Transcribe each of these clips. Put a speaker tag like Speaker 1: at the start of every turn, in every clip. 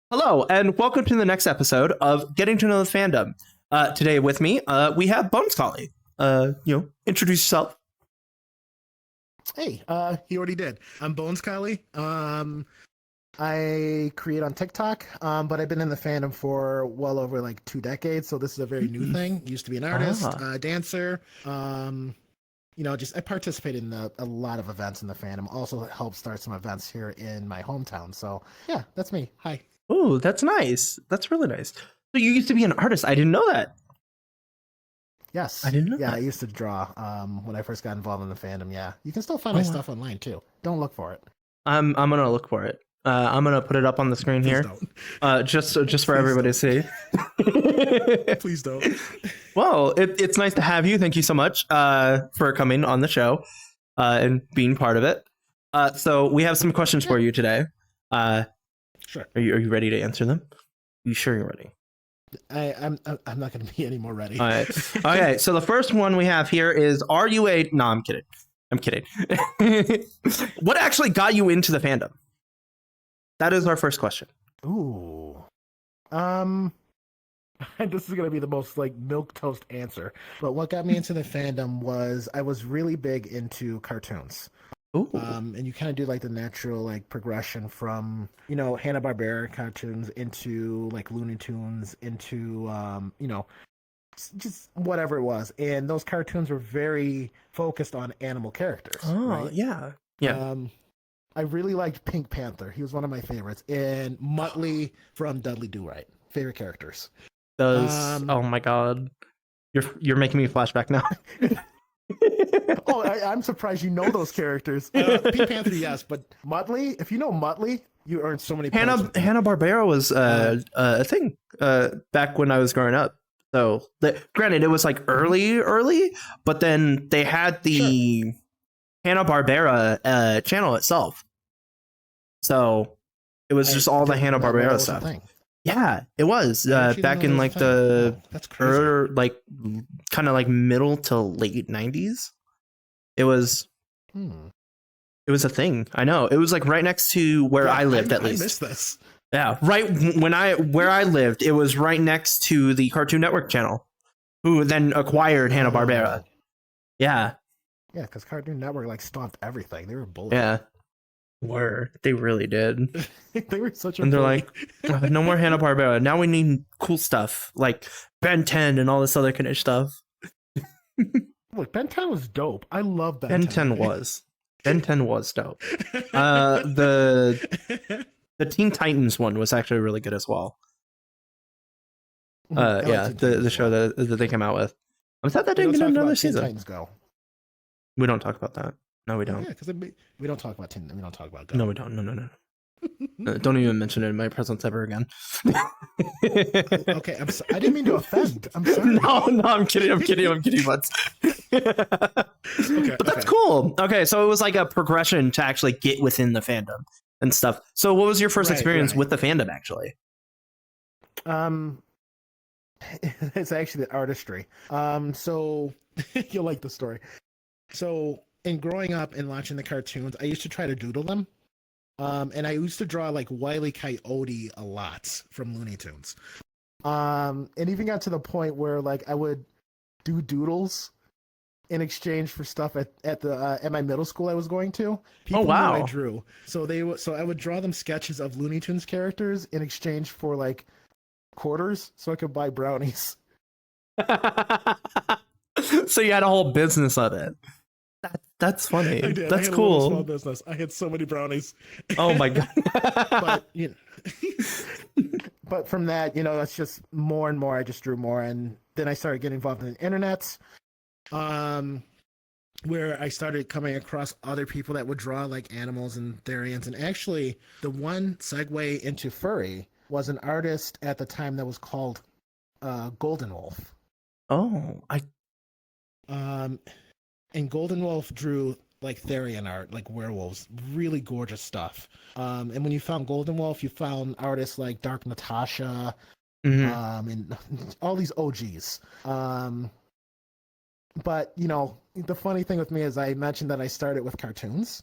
Speaker 1: Hello, and welcome to the next episode of Getting to Know the Fandom. Today with me, we have Bones Collie. Introduce yourself.
Speaker 2: Hey, he already did. I'm Bones Collie. I create on TikTok, but I've been in the fandom for well over like 2 decades, so this is a very new thing. Used to be an artist, dancer. I participate in a lot of events in the fandom. Also helped start some events here in my hometown. So yeah, that's me. Hi.
Speaker 1: Oh, that's nice. That's really nice. So you used to be an artist. I didn't know that.
Speaker 2: Yes.
Speaker 1: I didn't know that.
Speaker 2: I used to draw when I first got involved in the fandom. Yeah. You can still find my stuff online too. Don't look for it.
Speaker 1: I'm gonna look for it. I'm gonna put it up on the screen
Speaker 2: Please
Speaker 1: here. Don't. Just for everybody to see.
Speaker 2: Please don't.
Speaker 1: Well, it's nice to have you. Thank you so much for coming on the show and being part of it. So we have some questions for you today.
Speaker 2: Sure.
Speaker 1: Are you ready to answer them? Are you sure you're ready?
Speaker 2: I'm not going to be any more ready.
Speaker 1: All right. Okay. So the first one we have here is: Are you a? No, I'm kidding. I'm kidding. What actually got you into the fandom? That is our first question.
Speaker 2: Ooh. This is going to be the most like milquetoast answer. But what got me into the fandom was I was really big into cartoons.
Speaker 1: Ooh.
Speaker 2: And you kind of do like the natural like progression from Hanna-Barbera cartoons into like Looney Tunes into just whatever it was, and those cartoons were very focused on animal characters.
Speaker 1: Oh,
Speaker 2: right?
Speaker 1: yeah.
Speaker 2: I really liked Pink Panther. He was one of my favorites, and Muttley from Dudley Do-Right. Favorite characters.
Speaker 1: Oh my god, you're making me flashback now.
Speaker 2: Oh, I'm surprised you know those characters. Pink Panther, yes, but Muttley, if you know Muttley, you earn so many points.
Speaker 1: Hanna-Barbera was a thing back when I was growing up. So, granted, it was like early, but then they had the Hanna-Barbera channel itself. So it was just all the Hanna-Barbera stuff. Yeah, it was back in like
Speaker 2: that's crazy.
Speaker 1: like kind of like middle to late 90s. It was It was a thing. I know. It was like right next to where I lived, at least.
Speaker 2: I missed this.
Speaker 1: Yeah, right where I lived, it was right next to the Cartoon Network channel, who then acquired Hanna-Barbera. Yeah.
Speaker 2: Yeah, because Cartoon Network like stomped everything. They were bullies.
Speaker 1: Yeah. They really did.
Speaker 2: They were such a
Speaker 1: and they're
Speaker 2: bully.
Speaker 1: like, no more Hanna-Barbera. Now we need cool stuff like Ben 10 and all this other kind of stuff.
Speaker 2: Look, Ben 10 was dope. I love Ben 10.
Speaker 1: Ben 10 was. Ben 10 was dope. The Teen Titans one was actually really good as well. The show that they came out with. I'm sad that didn't get another season.
Speaker 2: Titans Go.
Speaker 1: We don't talk about that. No, we don't.
Speaker 2: Yeah, because we don't talk about Teen. We don't talk about Go.
Speaker 1: No, we don't. No. Don't even mention it in my presence ever again.
Speaker 2: Okay, I didn't mean to offend. I'm sorry.
Speaker 1: No, I'm kidding. But that's cool. Okay, so it was like a progression to actually get within the fandom and stuff. So what was your first experience with the fandom, actually?
Speaker 2: It's actually the artistry. So you'll like the story. So in growing up and watching the cartoons, I used to try to doodle them. And I used to draw like Wile E. Coyote a lot from Looney Tunes. And even got to the point where like I would do doodles in exchange for stuff at my middle school I was going to. People knew I drew. So I would draw them sketches of Looney Tunes characters in exchange for like quarters so I could buy brownies.
Speaker 1: So you had a whole business of it. That's funny.
Speaker 2: I did.
Speaker 1: That's
Speaker 2: I had
Speaker 1: cool.
Speaker 2: A small business. I had so many brownies.
Speaker 1: Oh my god!
Speaker 2: But from that, that's just more and more. I just drew more, and then I started getting involved in the internet, where I started coming across other people that would draw like animals and therians. And actually, the one segue into furry was an artist at the time that was called Golden Wolf.
Speaker 1: Oh,
Speaker 2: And Golden Wolf drew like therian art, like werewolves, really gorgeous stuff. And when you found Golden Wolf, you found artists like Dark Natasha, and all these OGs. But the funny thing with me is I mentioned that I started with cartoons.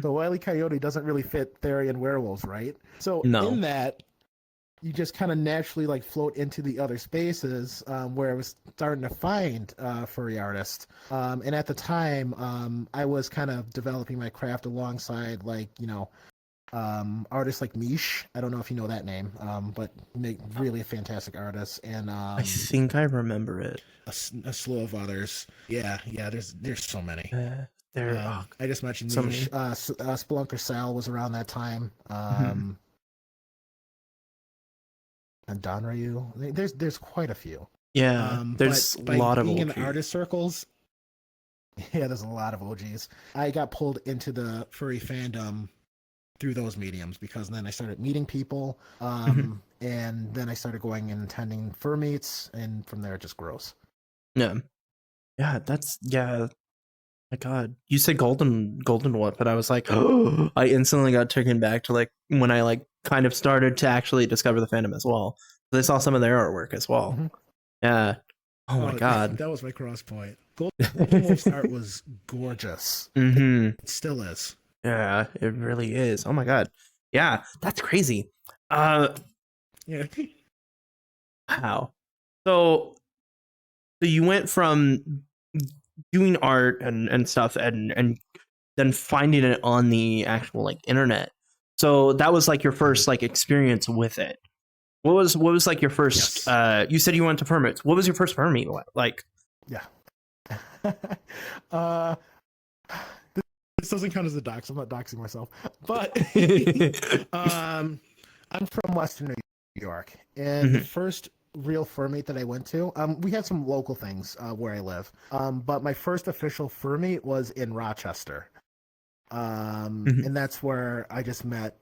Speaker 2: So Wile E. Coyote doesn't really fit therian werewolves, right? So in that, you just kind of naturally like float into the other spaces where I was starting to find furry artists. And at the time, I was kind of developing my craft alongside like, artists like Mish. I don't know if you know that name, but make really fantastic artists. And
Speaker 1: I think I remember it.
Speaker 2: a slew of others. Yeah, there's so many. I just mentioned
Speaker 1: so
Speaker 2: Mish. Spelunker Sal was around that time. And Don Ryu. There's quite a few.
Speaker 1: Yeah, there's a lot of
Speaker 2: being
Speaker 1: OGs.
Speaker 2: in artist circles. Yeah, there's a lot of OGs. I got pulled into the furry fandom through those mediums because then I started meeting people, and then I started going and attending fur meets, and from there it just grows.
Speaker 1: Yeah, my God, you said golden Whip, and I was like, oh, I instantly got taken back to like when I like kind of started to actually discover the fandom as well. So I saw some of their artwork as well. Yeah. Oh my God,
Speaker 2: that was my cross point. Golden Wolf's art was gorgeous. It still is.
Speaker 1: Yeah, it really is. Oh my God. Yeah, that's crazy.
Speaker 2: Yeah.
Speaker 1: Wow. So you went from doing art and stuff and then finding it on the actual like internet. So that was like your first like experience with it. What was like your first you said you went to permits. What was your first permit like?
Speaker 2: Yeah. This doesn't count as a dox. I'm not doxing myself. But I'm from Western New York, and the first real fur meet that I went to, we had some local things where I live, but my first official fur meet was in Rochester, and that's where I just met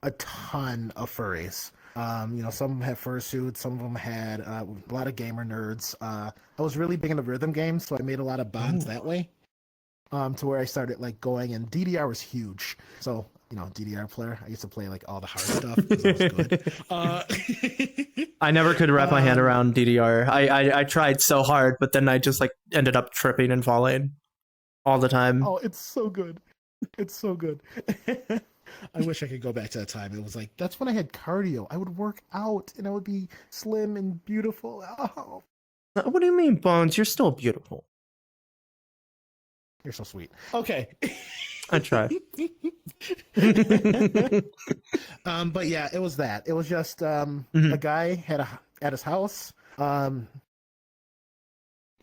Speaker 2: a ton of furries. Some of them had fursuits, some of them had a lot of gamer nerds. I was really big into rhythm games, so I made a lot of bonds that way. To where I started like going, and DDR was huge. So DDR player. I used to play like all the hard stuff because it was good.
Speaker 1: I never could wrap my hand around DDR. I tried so hard, but then I just like ended up tripping and falling all the time.
Speaker 2: Oh, it's so good. It's so good. I wish I could go back to that time. It was like that's when I had cardio. I would work out and I would be slim and beautiful. Oh.
Speaker 1: What do you mean, Bones? You're still beautiful.
Speaker 2: You're so sweet. Okay.
Speaker 1: I try.
Speaker 2: But yeah, it was that. It was just a guy had at his house.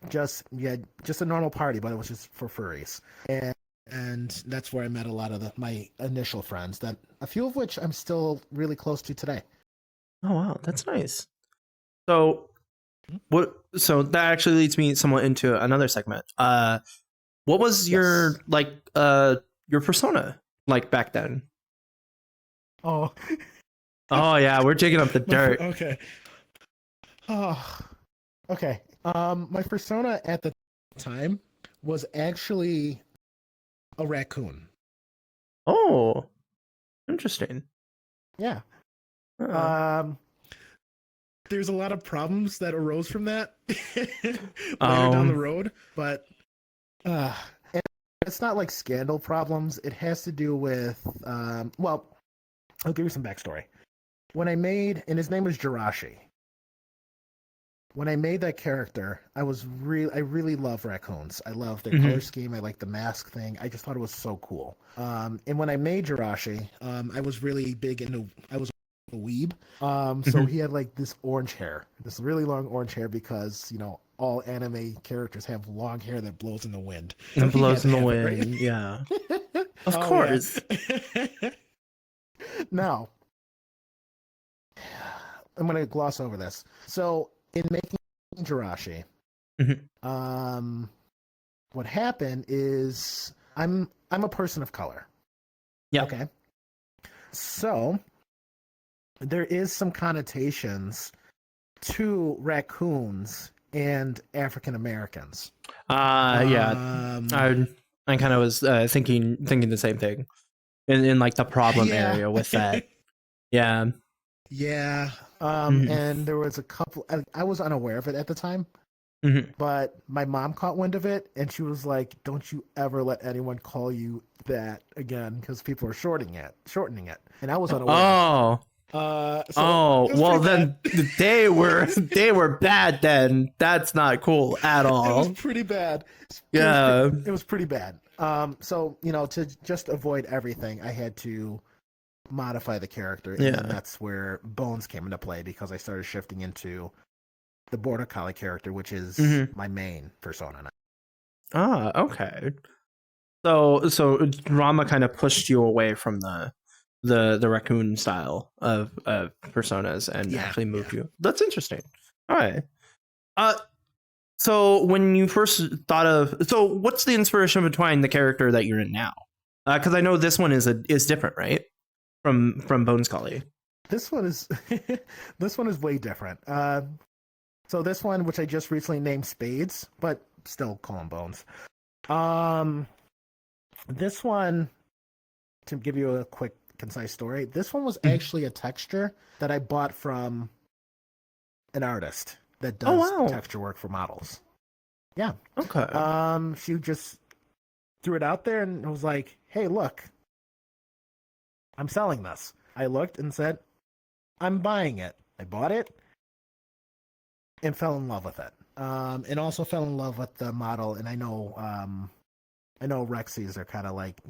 Speaker 2: Just a normal party, but it was just for furries. And that's where I met a lot of my initial friends, that a few of which I'm still really close to today.
Speaker 1: Oh wow, that's nice. So that actually leads me somewhat into another segment. What was your your persona like back then?
Speaker 2: Oh
Speaker 1: yeah, we're digging up the dirt.
Speaker 2: Okay. Oh, okay. My persona at the time was actually a raccoon.
Speaker 1: Oh, interesting.
Speaker 2: Yeah. There's a lot of problems that arose from that later down the road, but it's not like scandal problems. It has to do with well, I'll give you some backstory. When I made, and his name was Jirashi. When I made that character, I really love raccoons. I love their color scheme. I like the mask thing. I just thought it was so cool. And when I made Jirashi, I was really big into. I was a weeb. So he had like this orange hair, this really long orange hair, because all anime characters have long hair that blows in the wind.
Speaker 1: So it blows in the wind, right? Yeah. Of course.
Speaker 2: Yeah. Now, I'm going to gloss over this. So, in making Jirashi, what happened is I'm a person of color.
Speaker 1: Yeah.
Speaker 2: Okay. So, there is some connotations to raccoons and African Americans.
Speaker 1: Yeah. I kind of was thinking the same thing in like the problem area with that. Yeah.
Speaker 2: Yeah. And there was a couple. I was unaware of it at the time, but my mom caught wind of it, and she was like, "Don't you ever let anyone call you that again, because people are shortening it." And I was unaware.
Speaker 1: Oh.
Speaker 2: So
Speaker 1: Oh,
Speaker 2: it was
Speaker 1: well
Speaker 2: pretty bad.
Speaker 1: then they were bad then. That's not cool at
Speaker 2: It was
Speaker 1: all.
Speaker 2: pretty bad.
Speaker 1: Yeah.
Speaker 2: It was pretty bad. So to just avoid everything, I had to modify the character, and then
Speaker 1: Yeah.
Speaker 2: that's where Bones came into play because I started shifting into the border collie character, which is
Speaker 1: Hmm.
Speaker 2: my main persona now.
Speaker 1: Ah, okay. So drama kind of pushed you away from the raccoon style of personas and
Speaker 2: Yeah,
Speaker 1: actually
Speaker 2: yeah.
Speaker 1: moved you. That's interesting. All right. Uh so when you first thought of, so what's the inspiration behind the character that you're in now? Because I know this one is different, right? From Bones Collie.
Speaker 2: This one is this one is way different. So this one, which I just recently named Spades, but still call him Bones. Um, this one, to give you a quick, concise story, this one was
Speaker 1: Mhm.
Speaker 2: actually a texture that I bought from an artist that
Speaker 1: Oh
Speaker 2: does
Speaker 1: wow.
Speaker 2: texture work for models. Yeah.
Speaker 1: Okay.
Speaker 2: She just threw it out there and was like, "Hey, look, I'm selling this." I looked and said, "I'm buying it." I bought it and fell in love with it. And also fell in love with the model. And I know Rexies are kind of like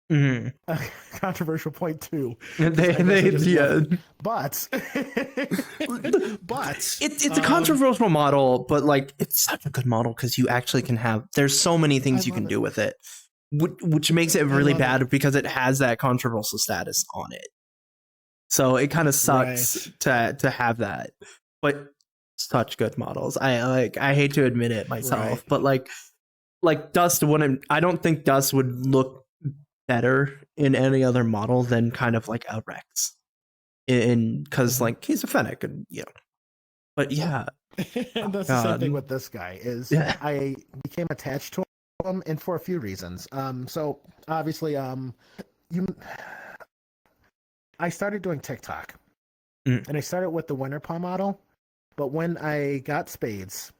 Speaker 1: Hmm.
Speaker 2: a controversial point too.
Speaker 1: They yeah.
Speaker 2: But
Speaker 1: It's a controversial model, but like it's such a good model because you actually can have. There's so many
Speaker 2: I
Speaker 1: things you can
Speaker 2: love it.
Speaker 1: do with it, which makes it
Speaker 2: I
Speaker 1: really
Speaker 2: love it.
Speaker 1: bad because it has that controversial status on it. So it kind of sucks
Speaker 2: Right.
Speaker 1: to have that, but such good models. I hate to admit it
Speaker 2: Right.
Speaker 1: myself, but like Dust wouldn't. I don't think Dust would look better in any other model than kind of like a Rex, in because
Speaker 2: Mhm.
Speaker 1: like he's a Fennec and but yeah,
Speaker 2: And
Speaker 1: oh
Speaker 2: that's the same thing
Speaker 1: god,
Speaker 2: with this guy. Is
Speaker 1: yeah.
Speaker 2: I became attached to him, and for a few reasons. So obviously, you, I started doing TikTok,
Speaker 1: Mm.
Speaker 2: and I started with the Winter Paw model. But when I got Spades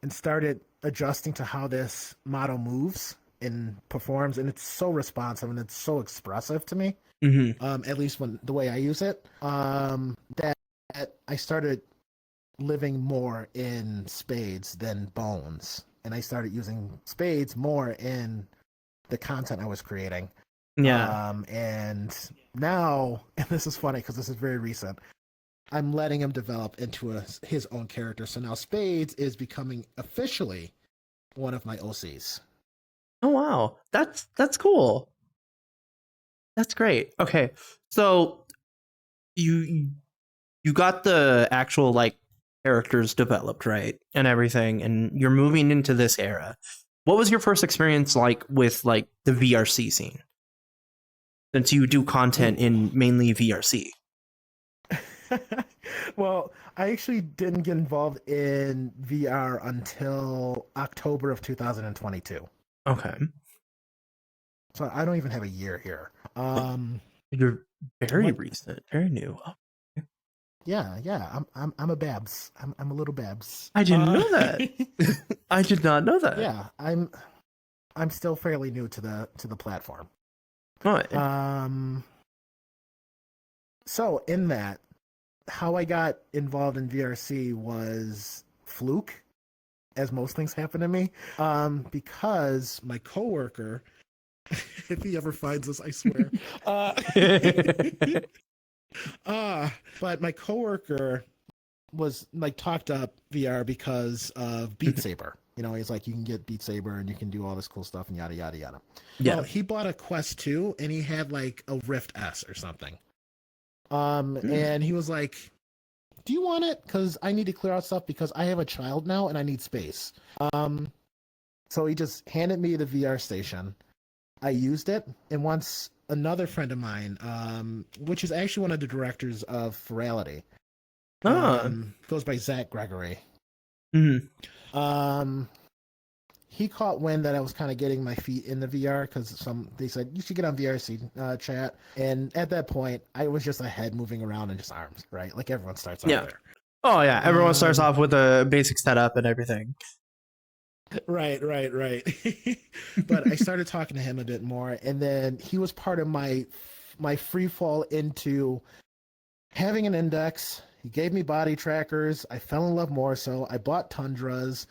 Speaker 2: and started adjusting to how this model moves and performs, and it's so responsive and it's so expressive to me.
Speaker 1: Hmm.
Speaker 2: At least when the way I use it, that I started living more in Spades than Bones, and I started using Spades more in the content I was creating.
Speaker 1: Yeah.
Speaker 2: And now, and this is funny because this is very recent, I'm letting him develop into his own character. So now Spades is becoming officially one of my OCs.
Speaker 1: Oh wow, that's cool. That's great. Okay, so you you got the actual like characters developed, right, and everything, and you're moving into this era. What was your first experience like with like the VRC scene? Since you do content
Speaker 2: Ooh.
Speaker 1: in mainly VRC.
Speaker 2: Well, I actually didn't get involved in VR until October of 2022.
Speaker 1: Okay,
Speaker 2: So I don't even have a year here.
Speaker 1: you're very
Speaker 2: What?
Speaker 1: recent, very new. Oh,
Speaker 2: Yeah. I'm a Babs. I'm a little Babs.
Speaker 1: I didn't know that. I did not know that.
Speaker 2: Yeah. I'm still fairly new to the platform.
Speaker 1: Oh,
Speaker 2: Um. So in that, how I got involved in VRC was fluke, as most things happen to me. Because my coworker, if he ever finds this, I swear. But my coworker was like talked up VR because of Beat Saber. He's like, you can get Beat Saber and you can do all this cool stuff and yada yada yada. Well,
Speaker 1: yeah.
Speaker 2: he bought a Quest 2 and he had like a Rift S or something.
Speaker 1: Hmm.
Speaker 2: And he was like, "Do you want it? Because I need to clear out stuff because I have a child now and I need space." So he just handed me the VR station. I used it, and once another friend of mine, which is actually one of the directors of Ferality,
Speaker 1: Ah.
Speaker 2: goes by Zach Gregory.
Speaker 1: Mhm.
Speaker 2: Um, he caught wind that I was kind of getting my feet in the VR because they said you should get on VRC chat, and at that point I was just a head moving around and just arms, right? Like everyone starts out
Speaker 1: Yeah.
Speaker 2: there.
Speaker 1: Oh yeah. Everyone starts
Speaker 2: Um,
Speaker 1: off with a basic setup and everything.
Speaker 2: right. But I started talking to him a bit more, and then he was part of my free fall into having an index. He gave me body trackers. I fell in love more so. I bought Tundras.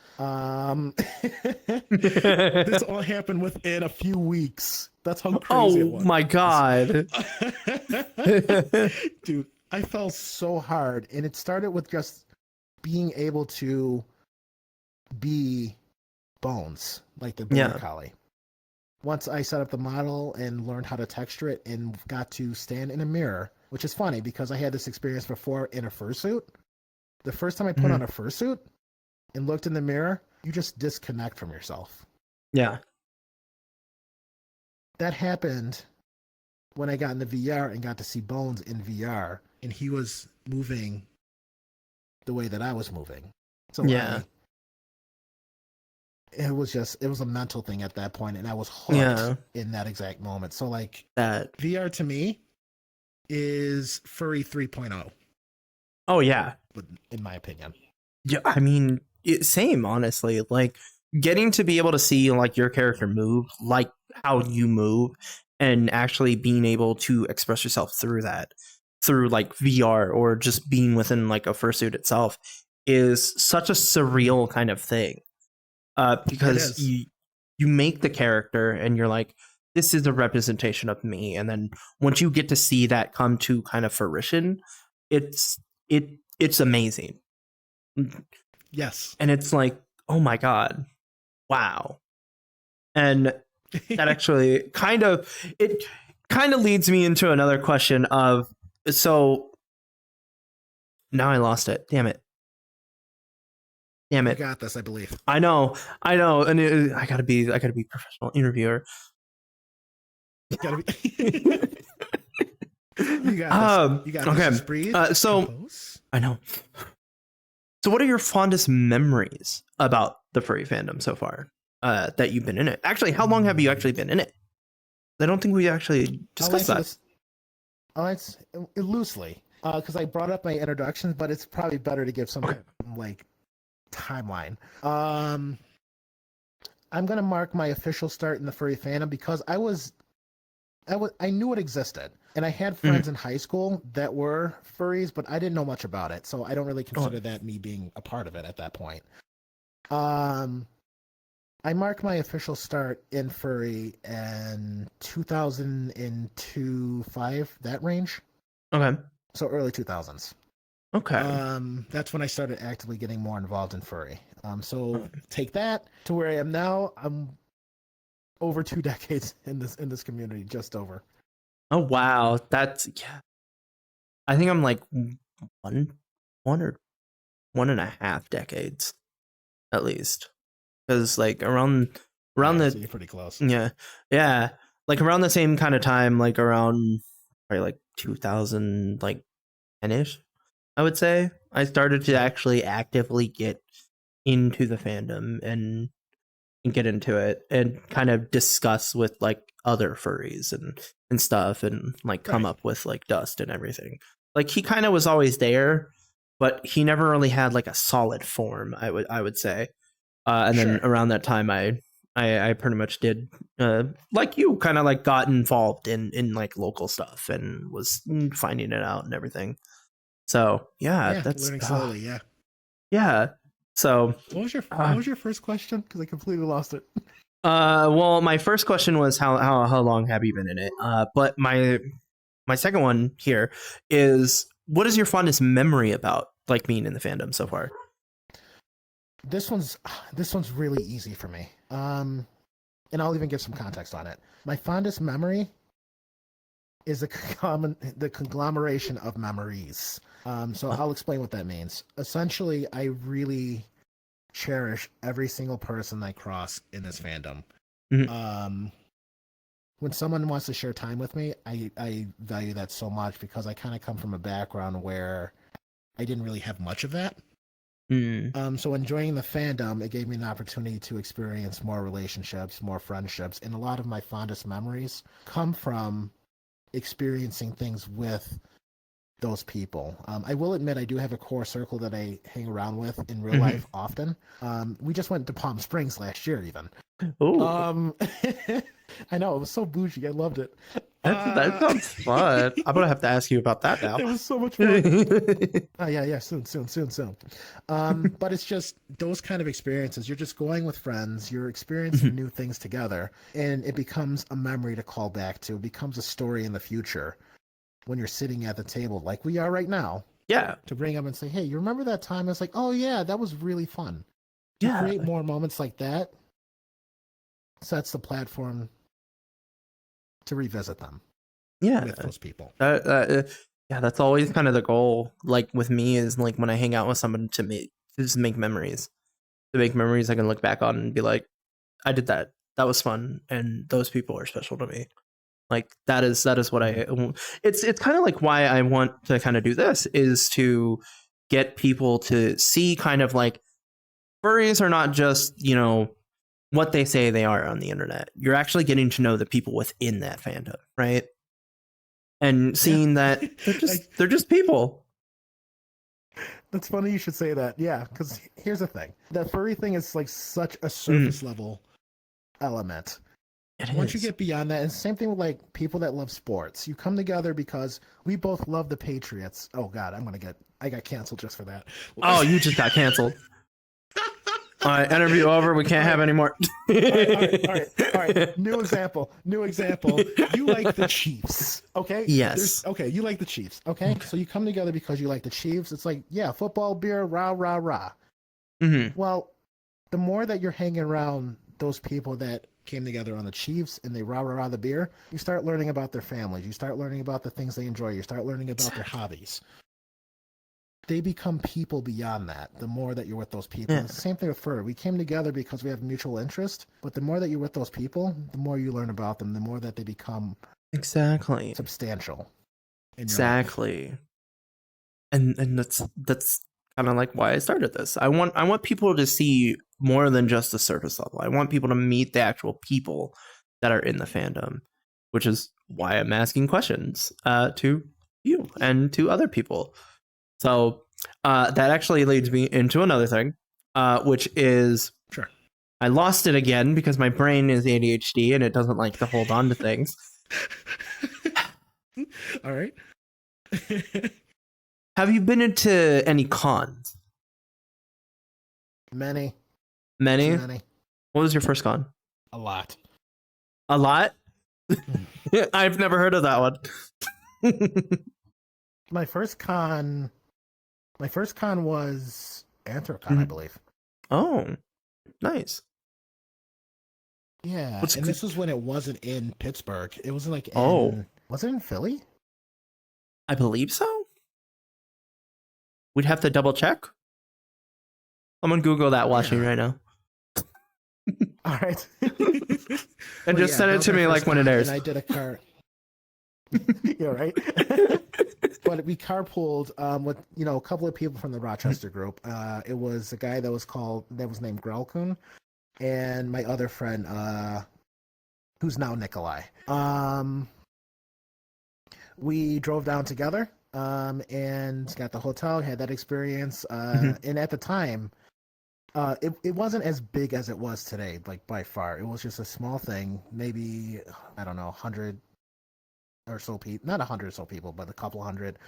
Speaker 2: This all happened within a few weeks. That's how crazy it
Speaker 1: Oh
Speaker 2: was.
Speaker 1: my god.
Speaker 2: Dude, I fell so hard. And it started with just being able to be Bones, like the border collie. Once I set up the model and learned how to texture it and got to stand in a mirror, which is funny because I had this experience before in a fursuit. The first time I put on a fursuit and looked in the mirror, you just disconnect from yourself.
Speaker 1: Yeah.
Speaker 2: That happened when I got in the VR and got to see Bones in VR, and he was moving the way that I was moving. So it was a mental thing at that point, and I was hooked in that exact moment. So like
Speaker 1: that
Speaker 2: VR to me is furry 3.0.
Speaker 1: Oh yeah.
Speaker 2: In my opinion.
Speaker 1: Yeah, I mean, same, honestly. Like getting to be able to see like your character move, like how you move, and actually being able to express yourself through that, through like VR or just being within like a fursuit itself, is such a surreal kind of thing. Because you make the character and you're like, this is a representation of me, and then once you get to see that come to kind of fruition, it's amazing.
Speaker 2: Yes.
Speaker 1: And it's like, oh my god, wow. And that actually kind of leads me into another question of, so now I lost it. Damn it.
Speaker 2: You got this, I believe.
Speaker 1: I know, and I gotta be professional interviewer.
Speaker 2: You gotta be. You got this. You got
Speaker 1: okay.
Speaker 2: This. Breathe.
Speaker 1: So
Speaker 2: compose.
Speaker 1: I know. So, what are your fondest memories about the furry fandom so far? That you've been in it. Actually, how long have you actually been in it? I don't think we actually discussed that.
Speaker 2: It's loosely, because I brought up my introductions, but it's probably better to give some like timeline. I'm gonna mark my official start in the furry fandom because I knew it existed, and I had friends in high school that were furries, but I didn't know much about it, so I don't really consider that me being a part of it at that point. I marked my official start in furry in 2002-5, that range.
Speaker 1: Okay.
Speaker 2: So early 2000s.
Speaker 1: Okay.
Speaker 2: That's when I started actively getting more involved in furry. So take that to where I am now. I'm over 2 decades in this community, just over.
Speaker 1: Oh wow, that's I think I'm like one or 1.5 decades, at least, because like around the
Speaker 2: so you're pretty close.
Speaker 1: Yeah, like around the same kind of time, like around probably like 2000, like 10ish, I would say I started to actually actively get into the fandom and get into it and kind of discuss with like other furries and stuff, and like come up with like Dust and everything. Like he kind of was always there, but he never really had like a solid form, I would say. And then around that time I pretty much did like you, kind of like got involved in like local stuff and was finding it out and everything. So that's
Speaker 2: learning slowly.
Speaker 1: Yeah. So
Speaker 2: what was your first question? Because I completely lost it.
Speaker 1: Well, my first question was how long have you been in it? But my second one here is, what is your fondest memory about like being in the fandom so far?
Speaker 2: This one's really easy for me. And I'll even give some context on it. My fondest memory is the conglomeration of memories. So I'll explain what that means. Essentially, I really cherish every single person I cross in this fandom. When someone wants to share time with me, I value that so much because I kind of come from a background where I didn't really have much of that. So enjoying the fandom, it gave me an opportunity to experience more relationships, more friendships, and a lot of my fondest memories come from experiencing things with those people. I will admit I do have a core circle that I hang around with in real life often. We just went to Palm Springs last year even. I know, it was so bougie. I loved it.
Speaker 1: That sounds fun. I'm gonna have to ask you about that now.
Speaker 2: It was so much fun. Oh yeah, soon. But it's just those kind of experiences. You're just going with friends. You're experiencing new things together, and it becomes a memory to call back to. It becomes a story in the future when you're sitting at the table, like we are right now.
Speaker 1: Yeah,
Speaker 2: To bring up and say, "Hey, you remember that time?" It's like, "Oh yeah, that was really fun." To
Speaker 1: yeah,
Speaker 2: create more moments like that sets the platform to revisit them
Speaker 1: yeah.
Speaker 2: with those people.
Speaker 1: Yeah, that's always kind of the goal. Like with me, is like when I hang out with someone to just make memories, to make memories I can look back on and be like, I did that. That was fun, and those people are special to me. Like that is what I. It's kind of like why I want to kind of do this is to get people to see kind of like furries are not just what they say they are on the internet. You're actually getting to know the people within that fandom, right? And
Speaker 2: Yeah.
Speaker 1: seeing that they're just people.
Speaker 2: That's funny you should say that. Yeah, because here's the thing: the furry thing is like such a
Speaker 1: Mm,
Speaker 2: surface level element.
Speaker 1: it
Speaker 2: Once you
Speaker 1: is.
Speaker 2: get beyond that, and same thing with like people that love sports. You come together because we both love the Patriots. Oh God, I got canceled just for that.
Speaker 1: Oh, you just got canceled. All right, interview over. We can't
Speaker 2: All
Speaker 1: have
Speaker 2: right,
Speaker 1: any more.
Speaker 2: all right. New example. New example. You like the Chiefs, okay?
Speaker 1: Yes.
Speaker 2: Okay. You like the Chiefs, okay? So you come together because you like the Chiefs. It's like, yeah, football, beer, rah, rah, rah.
Speaker 1: Hmm.
Speaker 2: Well, the more that you're hanging around those people that came together on the Chiefs and they rah, rah, rah the beer, you start learning about their families. You start learning about the things they enjoy. You start learning about their hobbies. They become people beyond that. The more that you're with those people,
Speaker 1: Yeah.
Speaker 2: and it's the same thing with fur. We came together because we have mutual interest, but the more that you're with those people, the more you learn about them, the more that they become
Speaker 1: Exactly.
Speaker 2: substantial in your life.
Speaker 1: Exactly. And that's kind of like why I started this. I want people to see more than just the surface level. I want people to meet the actual people that are in the fandom, which is why I'm asking questions to you and to other people. So that actually leads me into another thing, which is
Speaker 2: Sure.
Speaker 1: I lost it again because my brain is ADHD and it doesn't like to hold on to things.
Speaker 2: All right.
Speaker 1: Have you been into any cons?
Speaker 2: Many, too
Speaker 1: Many?
Speaker 2: many,
Speaker 1: What was your first con?
Speaker 2: a lot.
Speaker 1: A lot?
Speaker 2: Hmm.
Speaker 1: I've never heard of that one.
Speaker 2: My first con, was Anthrocon, I believe.
Speaker 1: Oh, nice.
Speaker 2: Yeah,
Speaker 1: What's
Speaker 2: and this was when it wasn't in Pittsburgh. It was like
Speaker 1: oh,
Speaker 2: was it in Philly?
Speaker 1: I believe so. We'd have to double check. I'm gonna Google that watching
Speaker 2: Yeah.
Speaker 1: right now.
Speaker 2: All right.
Speaker 1: And
Speaker 2: But
Speaker 1: just
Speaker 2: yeah,
Speaker 1: send
Speaker 2: that
Speaker 1: it
Speaker 2: was
Speaker 1: to
Speaker 2: my
Speaker 1: me
Speaker 2: first
Speaker 1: like when it
Speaker 2: con, and
Speaker 1: airs.
Speaker 2: I did a car. Yeah, right. But we carpooled with a couple of people from the Rochester group. It was a guy that was named Grelkun, and my other friend, who's now Nikolai. We drove down together, and got the hotel. Had that experience, and at the time, it wasn't as big as it was today, like by far. It was just a small thing, maybe I don't know, 100 or so people, not 100 or so people, but a couple hundred.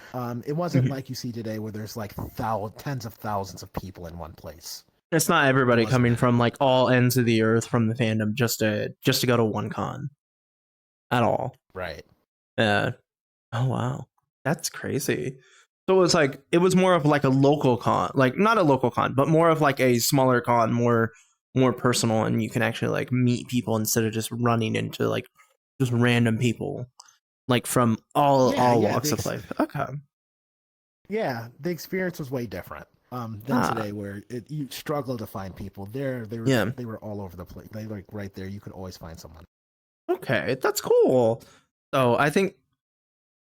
Speaker 2: It wasn't like you see today where there's like tens of thousands of people in one place.
Speaker 1: It's not
Speaker 2: It
Speaker 1: everybody
Speaker 2: wasn't
Speaker 1: coming
Speaker 2: that.
Speaker 1: from like all ends of the earth from the fandom just to go to one con at all.
Speaker 2: Right.
Speaker 1: Yeah. Oh wow, that's crazy. So it was more of like a local con, like not a local con, but more of like a smaller con, more personal, and you can actually like meet people instead of just running into like just random people like from all
Speaker 2: Yeah,
Speaker 1: all
Speaker 2: yeah.
Speaker 1: walks of life. Okay.
Speaker 2: The experience was way different than
Speaker 1: Ah,
Speaker 2: today, where you struggle to find people. There,
Speaker 1: yeah.
Speaker 2: they were all over the place. They like right there. You could always find someone.
Speaker 1: Okay, that's cool. So I think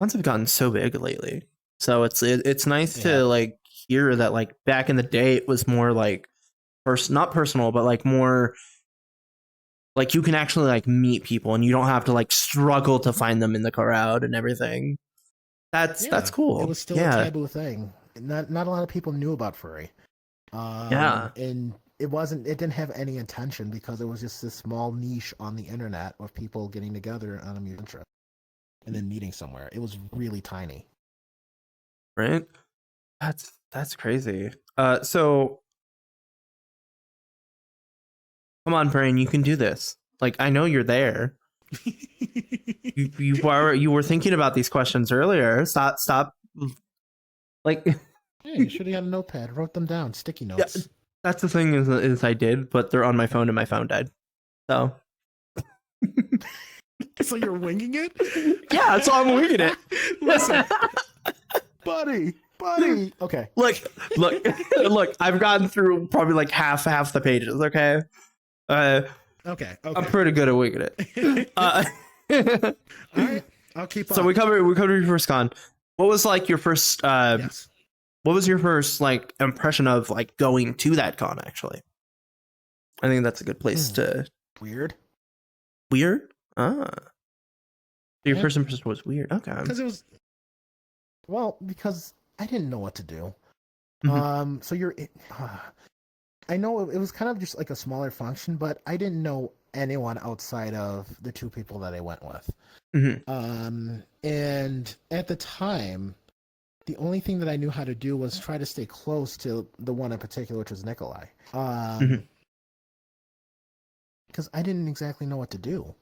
Speaker 1: ones have gotten so big lately. So it's nice
Speaker 2: Yeah,
Speaker 1: to like hear that like back in the day it was more like not personal, but like more like you can actually like meet people and you don't have to like struggle to find them in the crowd and everything. That's
Speaker 2: yeah. It
Speaker 1: cool.
Speaker 2: was still a
Speaker 1: Yeah.
Speaker 2: taboo thing. Not a lot of people knew about furry.
Speaker 1: Yeah.
Speaker 2: And it wasn't. It didn't have any intention because it was just this small niche on the internet of people getting together on a mutual interest. and then meeting somewhere. It was really tiny.
Speaker 1: Right? That's crazy. So come on, brain, you can do this. Like, I know you're there. You were thinking about these questions earlier. Stop. Like,
Speaker 2: Yeah, you should have got a notepad, wrote them down, sticky
Speaker 1: yeah,
Speaker 2: notes.
Speaker 1: that's the thing is I did, but they're on my phone and my phone died. So
Speaker 2: So you're winging it?
Speaker 1: yeah, so I'm winging it.
Speaker 2: Listen, buddy. Okay.
Speaker 1: Look. I've gotten through probably like half the pages. Okay.
Speaker 2: Okay.
Speaker 1: I'm pretty good at winging it.
Speaker 2: All right. I'll keep up.
Speaker 1: So we covered your first con. What was like your first?
Speaker 2: Yes.
Speaker 1: What was your first like impression of like going to that con? Actually, I think that's a good place to.
Speaker 2: Weird.
Speaker 1: Weird. So your
Speaker 2: Yeah.
Speaker 1: first impression was weird. Okay.
Speaker 2: Because it was. Well, because I didn't know what to do.
Speaker 1: Mhm.
Speaker 2: So I know it was kind of just like a smaller function, but I didn't know anyone outside of the two people that I went with. And at the time, the only thing that I knew how to do was try to stay close to the one in particular, which was Nikolai. Because I didn't exactly know what to do.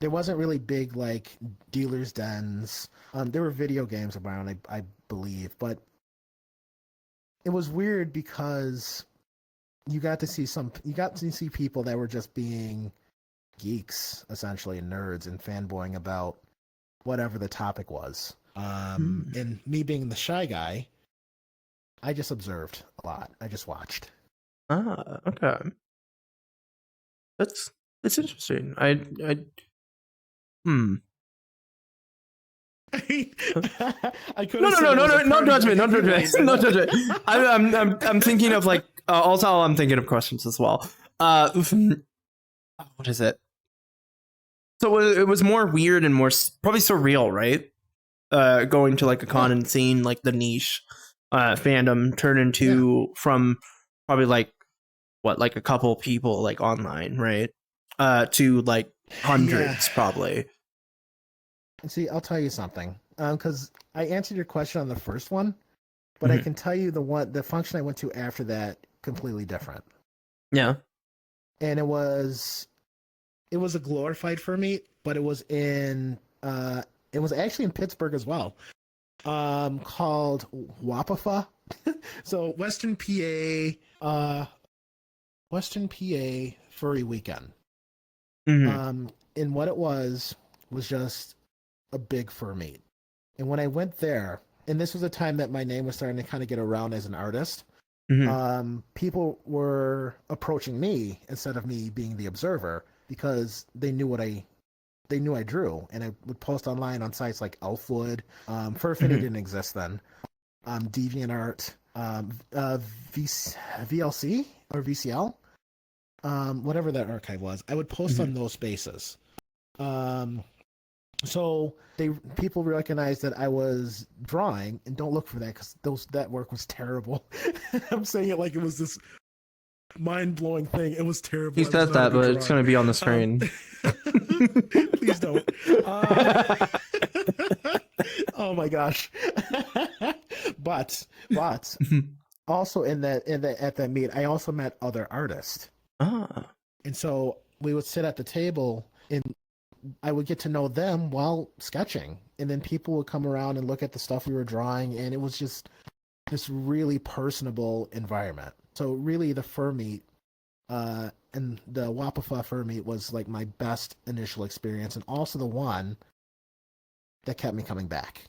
Speaker 2: There wasn't really big like dealers' dens. There were video games around, I believe, but it was weird because you got to see people that were just being geeks, essentially, and nerds and fanboying about whatever the topic was. And me being the shy guy, I just observed a lot. I just watched.
Speaker 1: Okay. That's interesting. I
Speaker 2: I could
Speaker 1: no judgment. No judgment. I'm thinking of like also I'm thinking of questions as well. What is it? So it was more weird and more probably surreal, right? Going to like a con and seeing like the niche fandom turn into from probably like what like a couple people like online, right? To like hundreds probably.
Speaker 2: See, I'll tell you something. Because I answered your question on the first one, but I can tell you the function I went to after that completely different.
Speaker 1: Yeah.
Speaker 2: And it was a glorified fur meet, but it was actually in Pittsburgh as well. Called WAPAFA. So Western PA Furry Weekend. And what it was just a big fur meet. And when I went there, and this was a time that my name was starting to kind of get around as an artist, people were approaching me instead of me being the observer because they knew I drew, and I would post online on sites like Elfwood. Furfinity didn't exist then. DeviantArt, VLC or VCL, whatever that archive was. I would post on those spaces. So people recognized that I was drawing, and don't look for that because that work was terrible. I'm saying it like it was this mind-blowing thing. It was terrible.
Speaker 1: He says that, but it's going to be on the screen.
Speaker 2: Please don't. Oh my gosh. But also at that meet, I also met other artists. And so we would sit at the table and I would get to know them while sketching. And then people would come around and look at the stuff we were drawing, and it was just this really personable environment. So really the fur meet and the Wapafa fur meet was like my best initial experience, and also the one that kept me coming back.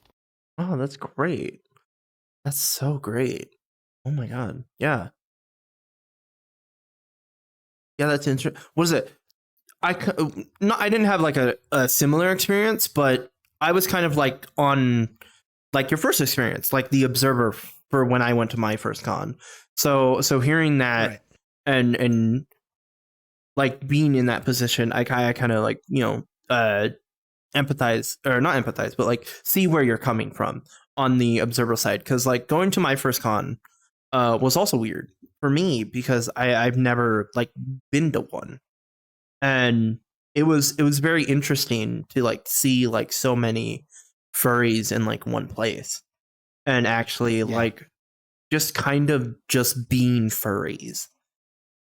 Speaker 1: Oh, that's great. That's so great. Oh my god. Yeah. Yeah, that's interesting. Was it? I didn't have like a similar experience, but I was kind of like on like your first experience, like the observer for when I went to my first con. So hearing that and like being in that position, I kind of like, empathize, or not empathize, but like see where you're coming from on the observer side. Cause like going to my first con was also weird for me because I've never like been to one. And it was very interesting to like see like so many furries in like one place and actually like just kind of just being furries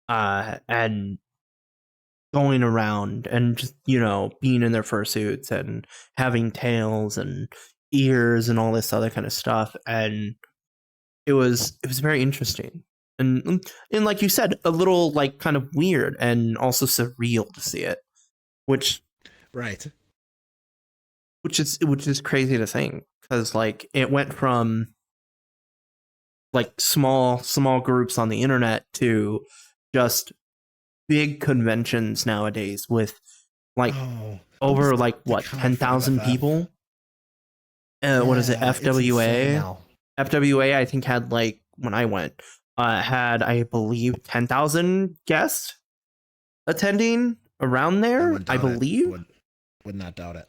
Speaker 1: and going around and just, you know, being in their fursuits and having tails and ears and all this other kind of stuff. And it was very interesting. And like you said, a little like kind of weird and also surreal to see it, which
Speaker 2: Right.
Speaker 1: which is crazy to think, because like it went from like small groups on the internet to just big conventions nowadays with like over like what 10,000 people. What is it? FWA. FWA I think had like, when I went, had I believe 10,000 guests attending around there. I believe.
Speaker 2: Would not doubt it.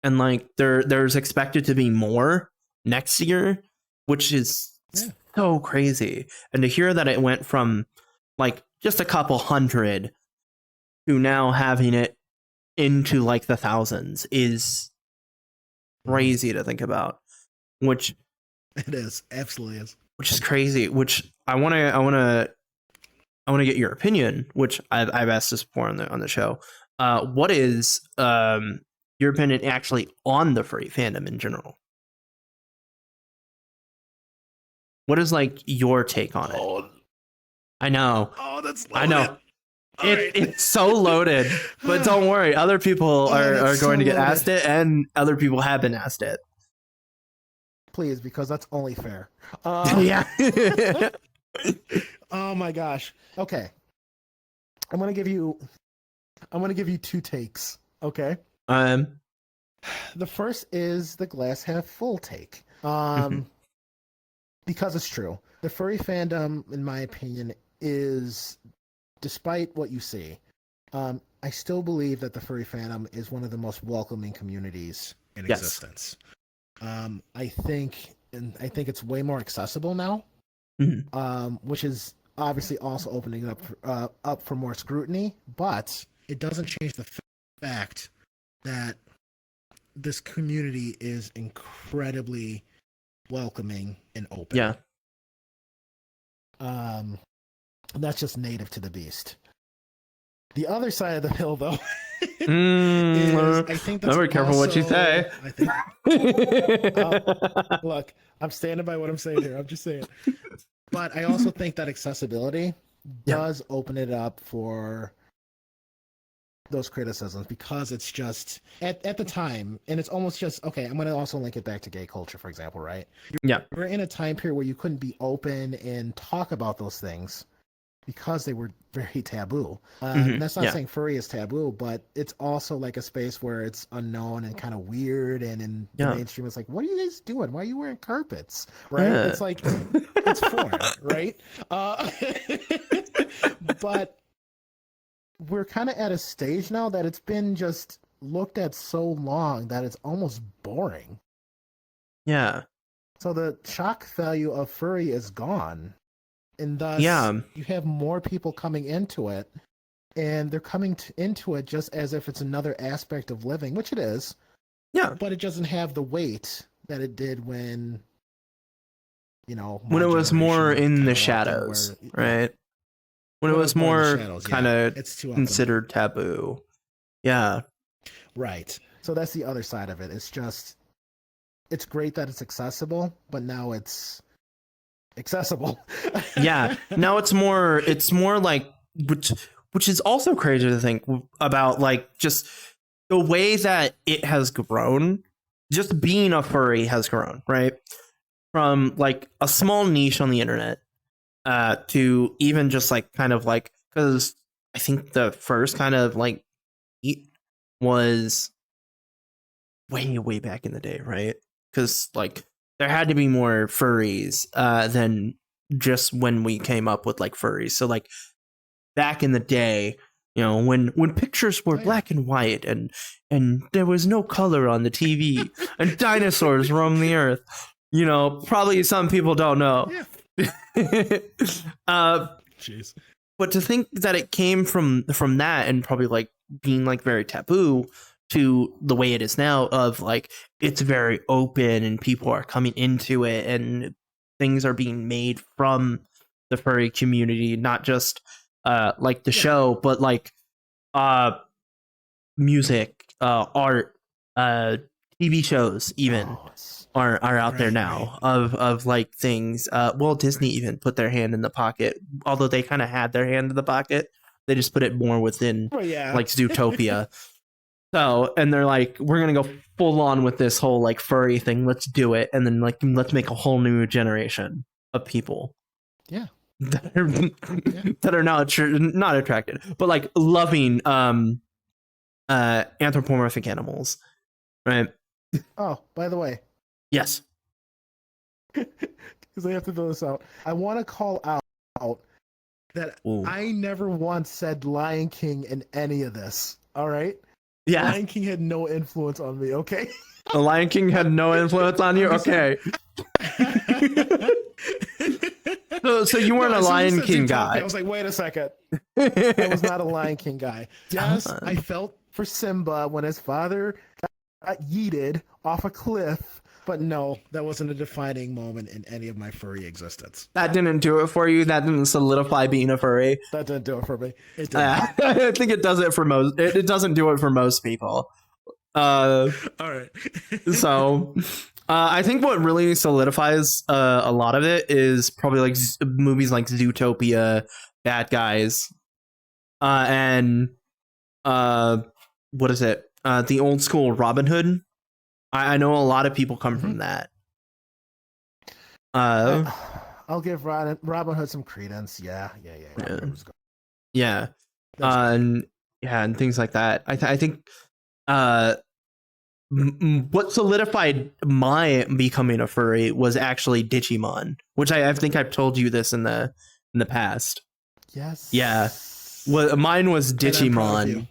Speaker 1: And like there's expected to be more next year, which is so crazy. And to hear that it went from like just a couple hundred to now having it into like the thousands is crazy to think about. Which
Speaker 2: it is, absolutely is.
Speaker 1: Which is crazy. Which I want to get your opinion. Which I've asked this before on the show. What is your opinion actually on the furry fandom in general? What is like your take on it? I know.
Speaker 2: Oh, that's loaded.
Speaker 1: I know. It's so loaded, but don't worry. Other people are going to get asked it, and other people have been asked it.
Speaker 2: Please, because that's only fair.
Speaker 1: Yeah.
Speaker 2: Oh my gosh. Okay. I'm gonna give you two takes. Okay. The first is the glass half full take. Because it's true. The furry fandom, in my opinion, is, despite what you see, I still believe that the furry fandom is one of the most welcoming communities in existence. I think it's way more accessible now, which is obviously also opening it up for more scrutiny. But it doesn't change the fact that this community is incredibly welcoming and open.
Speaker 1: Yeah.
Speaker 2: That's just native to the beast. The other side of the hill, though, is, I think that's
Speaker 1: very careful what you say.
Speaker 2: I think, look, I'm standing by what I'm saying here. I'm just saying. But I also think that accessibility does open it up for those criticisms, because it's just at the time, and it's almost just, okay, I'm going to also link it back to gay culture, for example, right?
Speaker 1: Yeah.
Speaker 2: We're in a time period where you couldn't be open and talk about those things because they were very taboo. And that's not saying furry is taboo, but it's also like a space where it's unknown and kind of weird, and in the mainstream it's like, what are you guys doing? Why are you wearing carpets? Right? It's like, it's foreign, right? But we're kind of at a stage now that it's been just looked at so long that it's almost boring.
Speaker 1: Yeah.
Speaker 2: So the shock value of furry is gone. And thus, you have more people coming into it, and they're coming into it just as if it's another aspect of living, which it is.
Speaker 1: Yeah.
Speaker 2: But it doesn't have the weight that it did when,
Speaker 1: when it was more in the shadows, right? When it was more kind of considered taboo. Yeah.
Speaker 2: Right. So that's the other side of it. It's just, it's great that it's accessible, but now it's accessible.
Speaker 1: Yeah. Now it's more like, which is also crazy to think about, like just the way that it has grown. Just being a furry has grown, right? From like a small niche on the internet to even just like kind of like, because I think the first kind of like was way back in the day, right? Because like there had to be more furries than just when we came up with like furries. So like back in the day, when pictures were black and white and there was no color on the TV and dinosaurs roamed the earth, probably some people don't know.
Speaker 2: Jeez.
Speaker 1: But to think that it came from that, and probably like being like very taboo to the way it is now of like it's very open and people are coming into it and things are being made from the furry community, not just like the show, but like uh music, art, TV shows even are out there now of like things. Well, Disney even put their hand in the pocket, although they kind of had their hand in the pocket. They just put it more within like Zootopia. So, and they're like, we're gonna go full on with this whole like furry thing. Let's do it, and then like let's make a whole new generation of people.
Speaker 2: Yeah.
Speaker 1: That are not attracted, but like loving anthropomorphic animals, right?
Speaker 2: Oh, by the way,
Speaker 1: yes,
Speaker 2: because I have to throw this out. I want to call out that I never once said Lion King in any of this. All right. Yeah. Lion King had no influence on me. Okay.
Speaker 1: The Lion King had no influence on you. Okay. So you weren't a Lion King guy.
Speaker 2: I was like, wait a second. I was not a Lion King guy. Yes, I felt for Simba when his father got yeeted off a cliff, but no, that wasn't a defining moment in any of my furry existence.
Speaker 1: That didn't do it for you. That didn't solidify being a furry.
Speaker 2: That didn't do it for me. It didn't.
Speaker 1: I think it does it for most. It doesn't do it for most people.
Speaker 2: All right.
Speaker 1: So I think what really solidifies a lot of it is probably like movies like Zootopia, Bad Guys, and what is it? The old school Robin Hood. I know a lot of people come from that.
Speaker 2: I'll give Robin Hood some credence. Yeah.
Speaker 1: And things like that. I think what solidified my becoming a furry was actually Digimon, which I think I've told you this in the past.
Speaker 2: Yes.
Speaker 1: Yeah. Well, mine was Digimon.